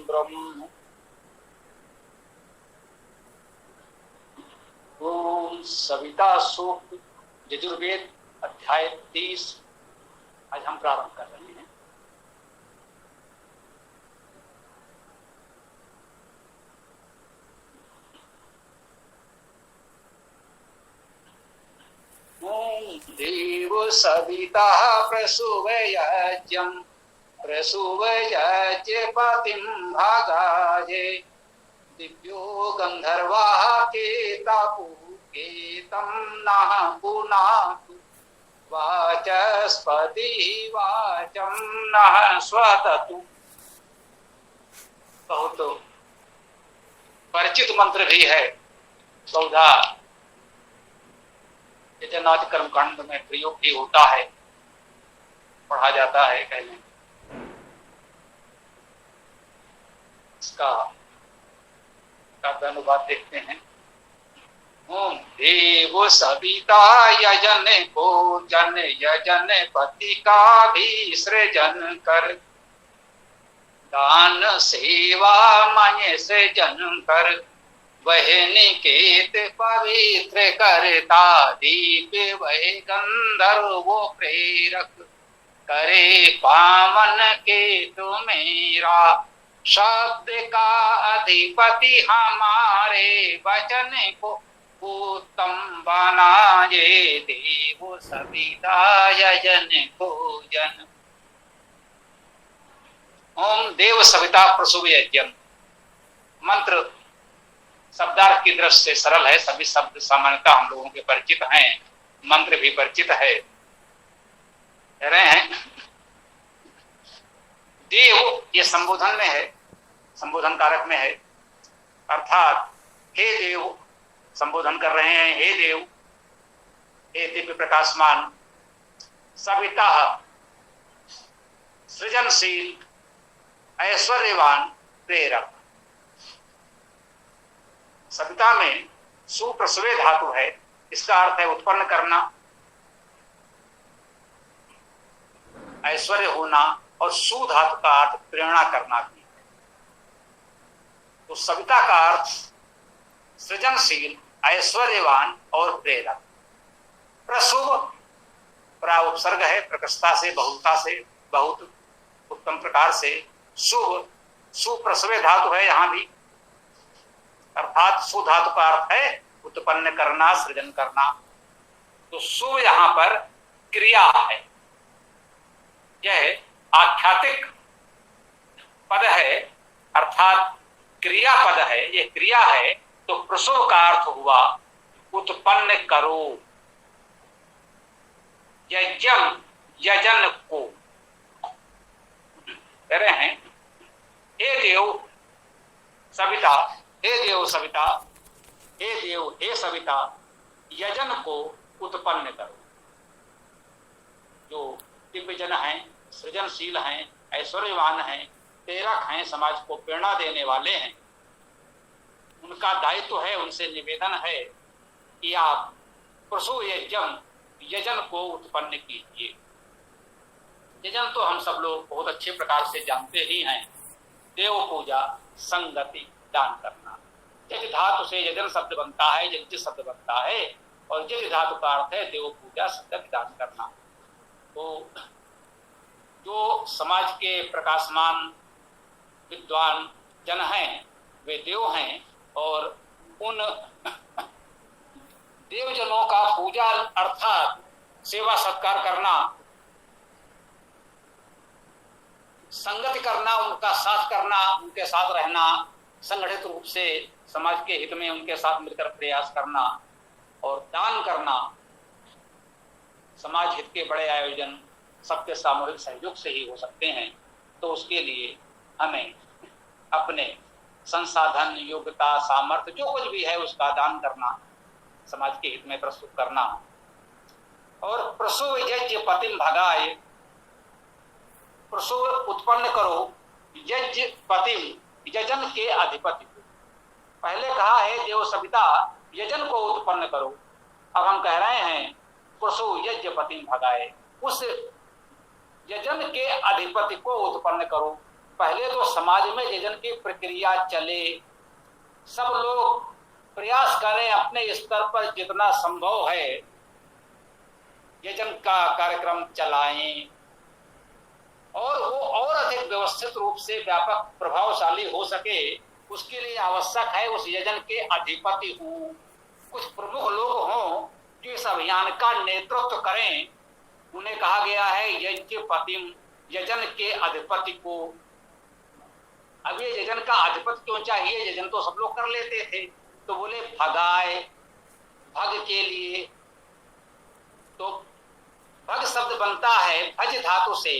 ब्रह्म। ओम सविता सूक्त यजुर्वेद अध्याय 30 आज हम प्रारंभ कर रहे हैं। देव सविता प्रसूवयज्ञं प्रसूवयज्ञ पतिं भागाये दिव्यो गंधर्वाः केतं नः पुनातु वाचस्पतिः वाचं नः स्वदतु। बहुत परिचित मंत्र भी है, बहुधा यजनादि कर्मकांड में प्रयोग भी होता है, पढ़ा जाता है। कहने इसका अनुवाद देखते हैं। ओम देव सविता यजन को जन यजन पति का भी सृजन कर दान सेवा मन सृजन कर वह निकेत पवित्र करता दीप वह गंधर्व प्रेरक करे पावन के तो मेरा शब्द का अधिपति हमारे वचन को उत्तम बनाए देव सविता यजन भोजन। ओम देव सविता प्रसूव यज्ञ मंत्र शब्दार्थ की दृष्टि से सरल है। सभी शब्द सामान्यतः हम लोगों के परिचित हैं, मंत्र भी परिचित है। कह रहे हैं देव, ये संबोधन में है, संबोधन कारक में है, अर्थात हे देव संबोधन कर रहे हैं। हे देव, हे दिव्य प्रकाशमान, सविता सृजनशील ऐश्वर्यवान प्रेरक। सविता में सुप्रसवे धातु है, इसका अर्थ है उत्पन्न करना, ऐश्वर्य होना, और सु धातु का अर्थ प्रेरणा करना भी है। तो सविता का अर्थ सृजनशील ऐश्वर्यवान और प्रेरक। प्रसुव प्रा उपसर्ग है, प्रकृष्टता से, बहुलता से, बहुत उत्तम प्रकार से। शुभ सुप्रसवे धातु है यहाँ भी, अर्थात सु धातु का अर्थ है उत्पन्न करना, सृजन करना। तो सु यहाँ पर क्रिया है, यह आख्यातिक पद है, अर्थात क्रिया पद है, यह क्रिया है। तो प्रसव का अर्थ हुआ उत्पन्न करो, यज्ञम यजन को। कह रहे हैं हे देव सविता, हे देव सविता, हे देव हे सविता, यजन को उत्पन्न करो। जो दिव्य जन हैं, सृजनशील हैं, ऐश्वर्यवान हैं, प्रेरक हैं, समाज को प्रेरणा देने वाले हैं, उनका दायित्व है, उनसे निवेदन है कि आप प्रसू यजन को उत्पन्न कीजिए। यजन तो हम सब लोग बहुत अच्छे प्रकार से जानते ही हैं, देव पूजा, संगति, दान करना। यज धातु से यजन शब्द बनता है, यज्ञ शब्द बनता है, और यज धातु का अर्थ है देव पूजा, संगति, दान करना। तो जो समाज के प्रकाशमान विद्वान जन हैं वे देव हैं, और उन देवजनों का पूजा अर्थात सेवा सत्कार करना, संगति करना, उनका साथ करना, उनके साथ रहना, संगठित रूप से समाज के हित में उनके साथ मिलकर प्रयास करना और दान करना। समाज हित के बड़े आयोजन सबके सामूहिक सहयोग से ही हो सकते हैं। तो उसके लिए हमें अपने संसाधन, योग्यता, सामर्थ्य जो कुछ भी है उसका दान करना, समाज के हित में प्रस्तुत करना। और प्रसूव यज्ञ पतिम भगाय, प्रसूव उत्पन्न करो, यज्ञ पतिम यजन के अधिपति को। पहले कहा है देव सविता यजन को उत्पन्न करो, अब हम कह रहे हैं प्रसूव यज्ञ पतिम भगाए, उस यजन के अधिपति को उत्पन्न करो। पहले तो समाज में यजन की प्रक्रिया चले, सब लोग प्रयास करें अपने स्तर पर जितना संभव है यजन का कार्यक्रम चलाएं, और वो और अधिक व्यवस्थित रूप से व्यापक प्रभावशाली हो सके उसके लिए आवश्यक है उस यजन के अधिपति हों, कुछ प्रमुख लोग हों जो इस अभियान का नेतृत्व करें। उन्हें कहा गया है यज्ञपतिम, यजन के अधिपति को। अब ये यजन का अधिपति क्यों चाहिए? यजन तो सब लोग कर लेते थे, तो बोले भगाए, भग के लिए। तो भग शब्द बनता है भज धातु से,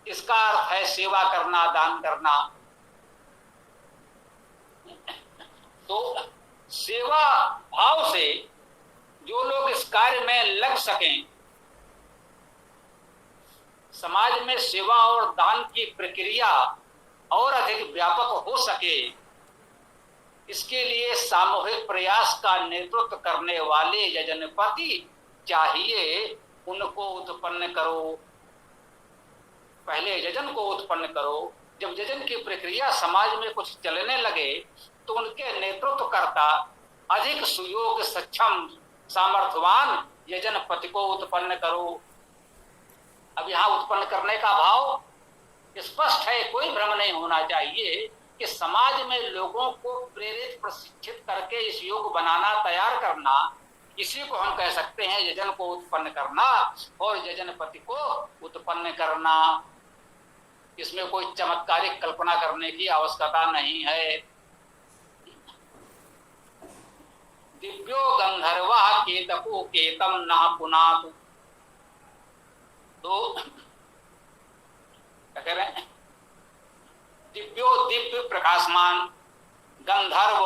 इसका अर्थ है सेवा करना, दान करना। तो सेवा भाव से जो लोग इस कार्य में लग सकें, समाज में सेवा और दान की प्रक्रिया और अधिक व्यापक हो सके, इसके लिए सामूहिक प्रयास का नेतृत्व करने वाले यजनपति चाहिए, उनको उत्पन्न करो। पहले यजन को उत्पन्न करो। जब यजन की प्रक्रिया समाज में कुछ चलने लगे तो उनके नेतृत्व करता अधिक सुयोग सक्षम सामर्थ्यवान यजनपति को उत्पन्न करो। अब यहाँ उत्पन्न करने का भाव स्पष्ट है, कोई भ्रम नहीं होना चाहिए कि समाज में लोगों को प्रेरित प्रशिक्षित करके इस योग बनाना, तैयार करना, इसी को हम कह सकते हैं यजन को उत्पन्न करना और यजनपति को उत्पन्न करना। इसमें कोई चमत्कारिक कल्पना करने की आवश्यकता नहीं है। दिव्यो गंधर्वा केतको केतम न पुनातु। तो क्या कह रहे हैं? दिव्यो दिव्य प्रकाशमान, गंधर्व,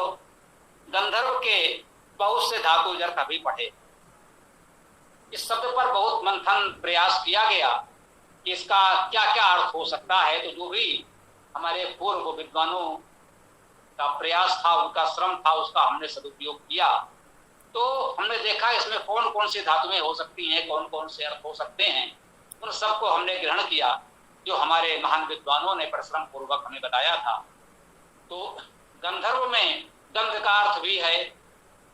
गंधर्व के बहुत से धातु जर कभी पढ़े। इस शब्द पर बहुत मंथन प्रयास किया गया कि इसका क्या क्या अर्थ हो सकता है। तो जो भी हमारे पूर्व विद्वानों का प्रयास था, उनका श्रम था, उसका हमने सदुपयोग किया। तो हमने देखा इसमें कौन कौन सी धातुएं हो सकती हैं, कौन कौन से अर्थ हो सकते हैं, उन सबको हमने ग्रहण किया जो हमारे महान विद्वानों ने परिश्रम पूर्वक हमें बताया था। तो गंधर्व में गंध का अर्थ भी है,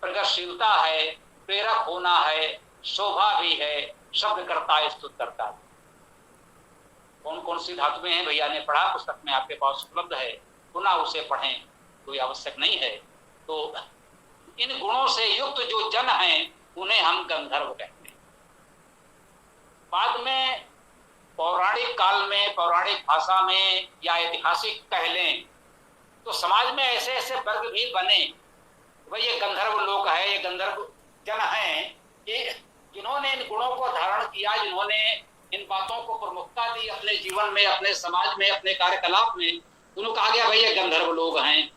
प्रगतिशीलता है, प्रेरक होना है, शोभा भी है, शब्द करता है, स्तुत करता है। कौन कौन सी धातुएं हैं भैया ने पढ़ा, पुस्तक में आपके पास उपलब्ध है, पुनः उसे पढ़ें, कोई आवश्यक नहीं है। तो इन गुणों से युक्त जो जन हैं उन्हें हम गंधर्व कहते हैं। बाद में पौराणिक काल में, पौराणिक भाषा में या ऐतिहासिक कह लें तो समाज में ऐसे ऐसे वर्ग भी बने, भाई ये गंधर्व लोग है, ये गंधर्व जन हैं, ये जिन्होंने इन गुणों को धारण किया, जिन्होंने इन बातों को प्रमुखता दी अपने जीवन में, अपने समाज में, अपने कार्यकलाप में, उन्होंने कहा गया भाई ये गंधर्व लोग हैं,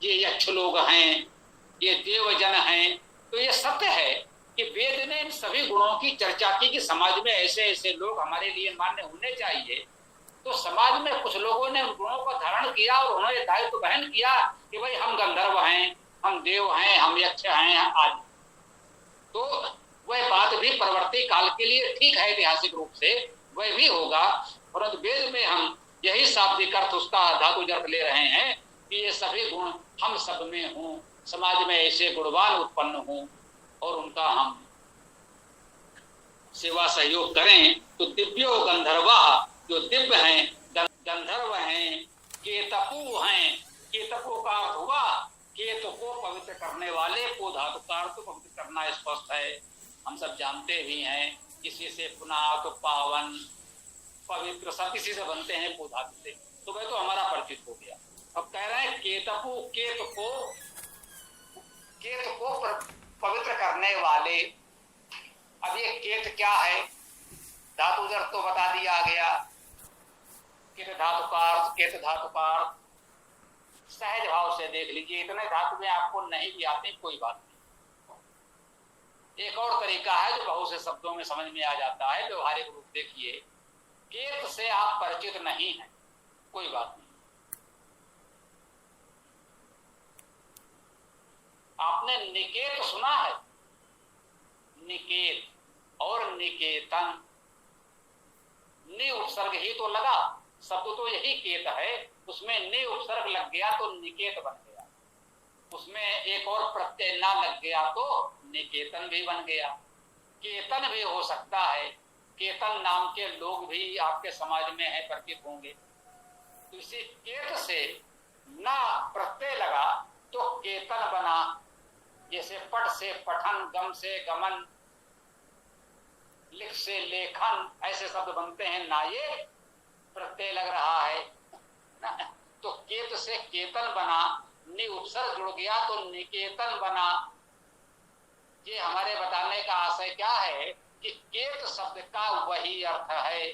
ये यक्ष लोग हैं, ये देवजन हैं। तो ये सत्य है कि वेद ने इन सभी गुणों की चर्चा की कि समाज में ऐसे ऐसे लोग हमारे लिए मान्य होने चाहिए। तो समाज में कुछ लोगों ने उन गुणों को धारण किया और उन्होंने दायित्व वहन किया कि भाई हम गंधर्व हैं, हम देव हैं, हम यक्ष हैं आदि। तो वह बात भी परवर्ती काल के लिए ठीक है, ऐतिहासिक रूप से वह भी होगा, परंतु वेद में हम यही शाब्दिक अर्थ उसका धातु जर्थ ले रहे हैं कि ये सभी गुण हम सब में हों, समाज में ऐसे गुणवान उत्पन्न हों और उनका हम सेवा सहयोग करें। तो दिव्यो गंधर्वा, जो दिव्य हैं, गंधर्व हैं, केतपु हैं, केतपु का अर्थ हुआ केतु को पवित्र करने वाले, को धातु का अर्थ पवित्र करना स्पष्ट है, हम सब जानते भी हैं। इसी से पुनात, पावन, पवित्र सब इसी से बनते हैं, को धातु से, तो वह तो हमारा परिचित हो गया। अब कह रहे हैं केतपु, केतु को पवित्र करने वाले। अब ये केत क्या है? धातु जर तो बता दिया गया, केत धातु का अर्थ, केत धातु का अर्थ सहज भाव से देख लीजिए, इतने धातु में आपको नहीं भी आते कोई बात नहीं। एक और तरीका है जो बहुत से शब्दों में समझ में आ जाता है, व्यवहारिक रूप देखिए, केत से आप परिचित नहीं हैं, कोई बात नहीं, आपने निकेत सुना है, निकेत और निकेतन, नि उपसर्ग ही तो लगा, शब्द तो यही केत है, उसमें नि उपसर्ग लग गया तो निकेत बन गया, उसमें एक और प्रत्यय ना लग गया तो निकेतन भी बन गया। केतन भी हो सकता है, केतन नाम के लोग भी आपके समाज में है, परिचित होंगे। तो इसी केत से ना प्रत्यय लगा तो केतन बना, जैसे पट से पठन, गम से गमन, लिख से लेखन, ऐसे शब्द बनते हैं ना, ये प्रत्यय लग रहा है ना। तो केत से केतन बना, नि उपसर्ग जुड़ गया तो निकेतन बना। ये हमारे बताने का आशय क्या है कि केत शब्द का वही अर्थ है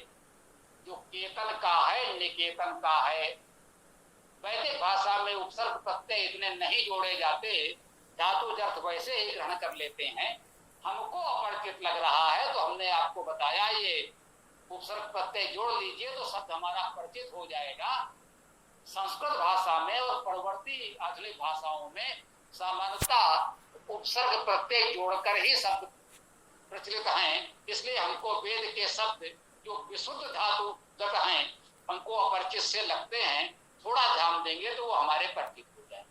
जो केतन का है, निकेतन का है। वैदिक भाषा में उपसर्ग प्रत्यय इतने नहीं जोड़े जाते, धातु अर्थ वैसे ही ग्रहण कर लेते हैं। हमको अपरिचित लग रहा है तो हमने आपको बताया ये उपसर्ग प्रत्यय जोड़ लीजिए तो शब्द हमारा परिचित हो जाएगा। संस्कृत भाषा में और परवर्ती आधुनिक भाषाओं में सामान्यतः उपसर्ग प्रत्यय जोड़कर ही शब्द प्रचलित हैं, इसलिए हमको वेद के शब्द जो विशुद्ध धातुगत हैं हमको अपरिचित से लगते हैं। थोड़ा ध्यान देंगे तो वो हमारे परिचित हो जाए।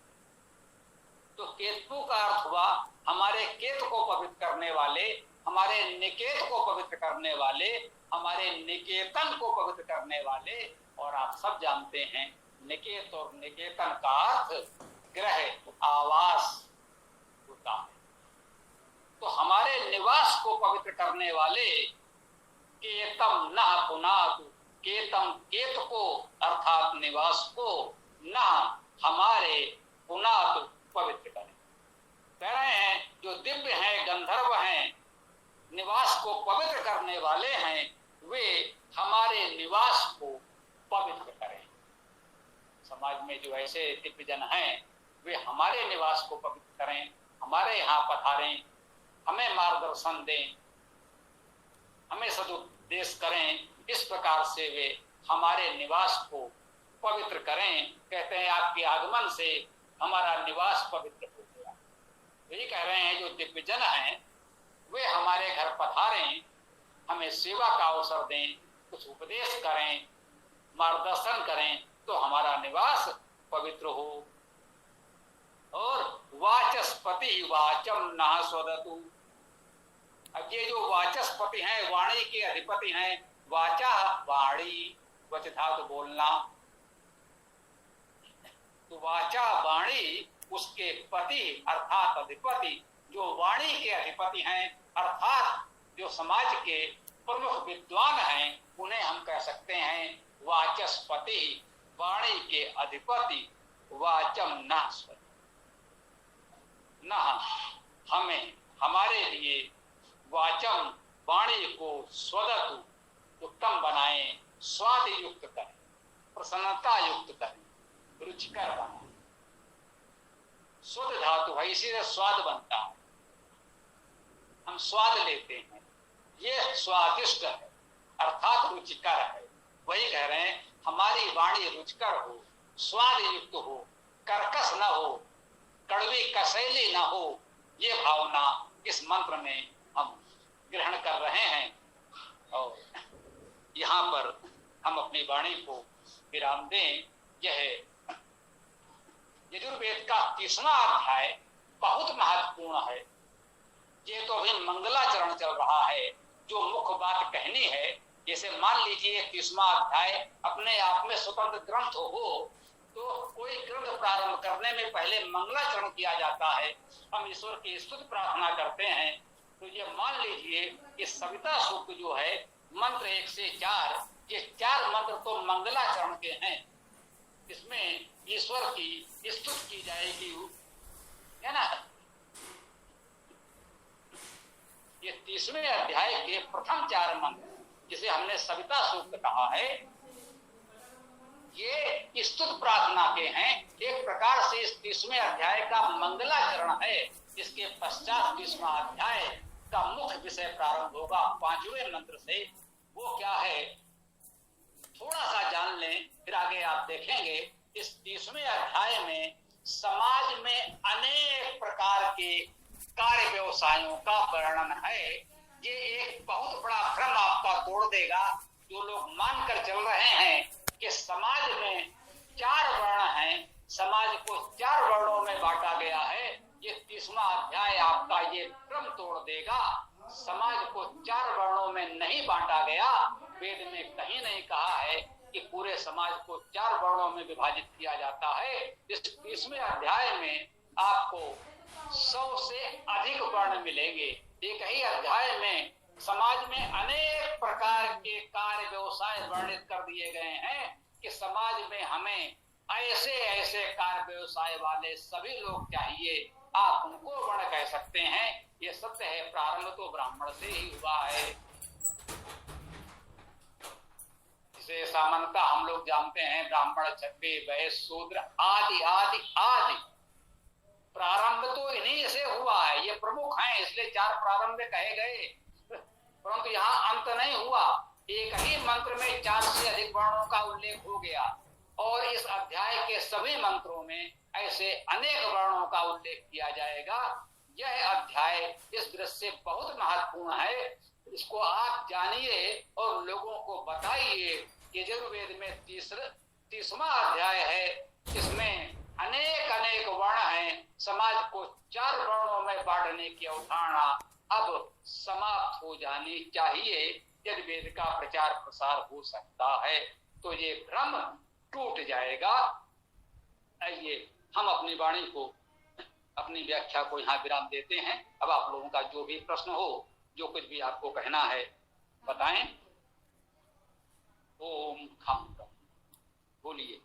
तो केतु का अर्थ हुआ हमारे केत को पवित्र करने वाले, हमारे निकेत को पवित्र करने वाले, हमारे निकेतन को पवित्र करने वाले। और आप सब जानते हैं निकेत और निकेतन का अर्थ गृह, आवास होता है। तो हमारे निवास को पवित्र करने वाले केतम न पुनातु, केतम केत को अर्थात निवास को न हमारे पुनातु पवित्र करें। कह रहे हैं जो दिव्य हैं, गंधर्व हैं, निवास को पवित्र करने वाले हैं, वे हमारे निवास को पवित्र करें। समाज में जो ऐसे दिव्य जन हैं वे हमारे निवास को पवित्र करें, हमारे यहाँ पधारें, हमें मार्गदर्शन दें, हमें सदुपदेश करें। इस प्रकार से वे हमारे निवास को पवित्र करें। कहते हैं आपके आगमन से हमारा निवास पवित्र हो गया। यही कह रहे हैं जो दिव्य जन हैं वे हमारे घर पधारें, हमें सेवा का अवसर दें, कुछ उपदेश करें, मार्गदर्शन करें तो हमारा निवास पवित्र हो। और वाचस्पति वाचम न स्वदतु। अब ये जो वाचस्पति हैं, वाणी के अधिपति हैं, वाचा वाणी, वच धातु बोलना, तो वाचा वाणी उसके पति अर्थात अधिपति, जो वाणी के अधिपति हैं अर्थात जो समाज के प्रमुख विद्वान हैं, उन्हें हम कह सकते हैं वाचस्पति, वाणी के अधिपति। वाचम न न हमें हमारे लिए वाचम वाणी को स्वदतु उत्तम बनाएं, स्वाद युक्त करें, प्रसन्नता युक्त करें, रुचिकर बनाएं। शुद्ध धातु है, इसी से स्वाद बनता है, हम स्वाद लेते हैं। ये स्वादिष्ट है अर्थात रुचिकर है। वही कह रहे हैं हमारी वाणी रुचिकर हो, स्वाद युक्त हो, कर्कश न हो, कड़वी कसैली न हो। ये भावना इस मंत्र में हम ग्रहण कर रहे हैं। और यहाँ पर हम अपनी वाणी को विराम दें। यह यजुर्वेद का 30वां अध्याय बहुत महत्वपूर्ण है। ये तो अभी मंगलाचरण चल रहा है, जो मुख्य बात कहनी है। जैसे मान लीजिए 30वां अध्याय अपने आप में स्वतंत्र ग्रंथ हो तो कोई ग्रंथ प्रारंभ करने में पहले मंगलाचरण किया जाता है, हम ईश्वर की स्तुति प्रार्थना करते हैं। तो ये मान लीजिए कि सविता सूक्त जो है मंत्र 1 से 4, ये 4 मंत्र तो मंगलाचरण के हैं। इसमें ईश्वर की स्तुति की जाएगी, है ना। ये 30वें अध्याय के प्रथम 4 मंत्र जिसे हमने सविता सूक्त कहा है, ये स्तुति प्रार्थना के हैं। एक प्रकार से इस 30वें अध्याय का मंगलाचरण है। इसके पश्चात 30वां अध्याय का मुख्य विषय प्रारंभ होगा 5वें मंत्र से। वो क्या है थोड़ा सा जान लें, फिर आगे आप देखेंगे। इस 30वें अध्याय में समाज में अनेक प्रकार के कार्य व्यवसायों का वर्णन है। ये एक बहुत बड़ा भ्रम आपका तोड़ देगा। जो लोग मानकर चल रहे हैं कि समाज में 4 वर्ण हैं, समाज को 4 वर्णों में बांटा गया है। ये 30वां अध्याय आपका ये भ्रम तोड़ देगा। समाज को 4 वर्णों में नहीं बांटा गया। वेद में कहीं नहीं कहा है कि पूरे समाज को 4 वर्णों में विभाजित किया जाता है। इस 30वें अध्याय में आपको 100 से अधिक वर्ण मिलेंगे। एक ही अध्याय में समाज में अनेक प्रकार के कार्य व्यवसाय वर्णित कर दिए गए हैं कि समाज में हमें ऐसे ऐसे कार्य व्यवसाय वाले सभी लोग चाहिए, आप उनको वर्ण कह सकते हैं। ये सत्य है, प्रारंभ तो ब्राह्मण से ही हुआ है। जिसे सामान्यतः हम लोग जानते हैं ब्राह्मण, क्षत्रिय, वैश्य, शूद्र आदि आदि आदि। प्रारंभ तो इन्हीं से हुआ है, ये प्रमुख हैं इसलिए 4 प्रारंभ कहे गए, परंतु यहाँ अंत नहीं हुआ। एक ही मंत्र में 4 से अधिक वर्णों का उल्लेख हो गया और इस अध्याय के सभी मंत्रों में ऐसे अनेक वर्णों का उल्लेख किया जाएगा। यह अध्याय इस दृष्टि से बहुत महत्वपूर्ण है। इसको आप जानिए और लोगों को बताइए कि यजुर्वेद में 30वां अध्याय है, इसमें अनेक अनेक वर्ण हैं। समाज को 4 वर्णों में बांटने की अवधारणा अब समाप्त हो जानी चाहिए। यदि वेद का प्रचार प्रसार हो सकता है तो ये भ्रम टूट जाएगा। आइए हम अपनी वाणी को, अपनी व्याख्या को यहाँ विराम देते हैं। अब आप लोगों का जो भी प्रश्न हो, जो कुछ भी आपको कहना है बताएं। ओम खम बोलिए।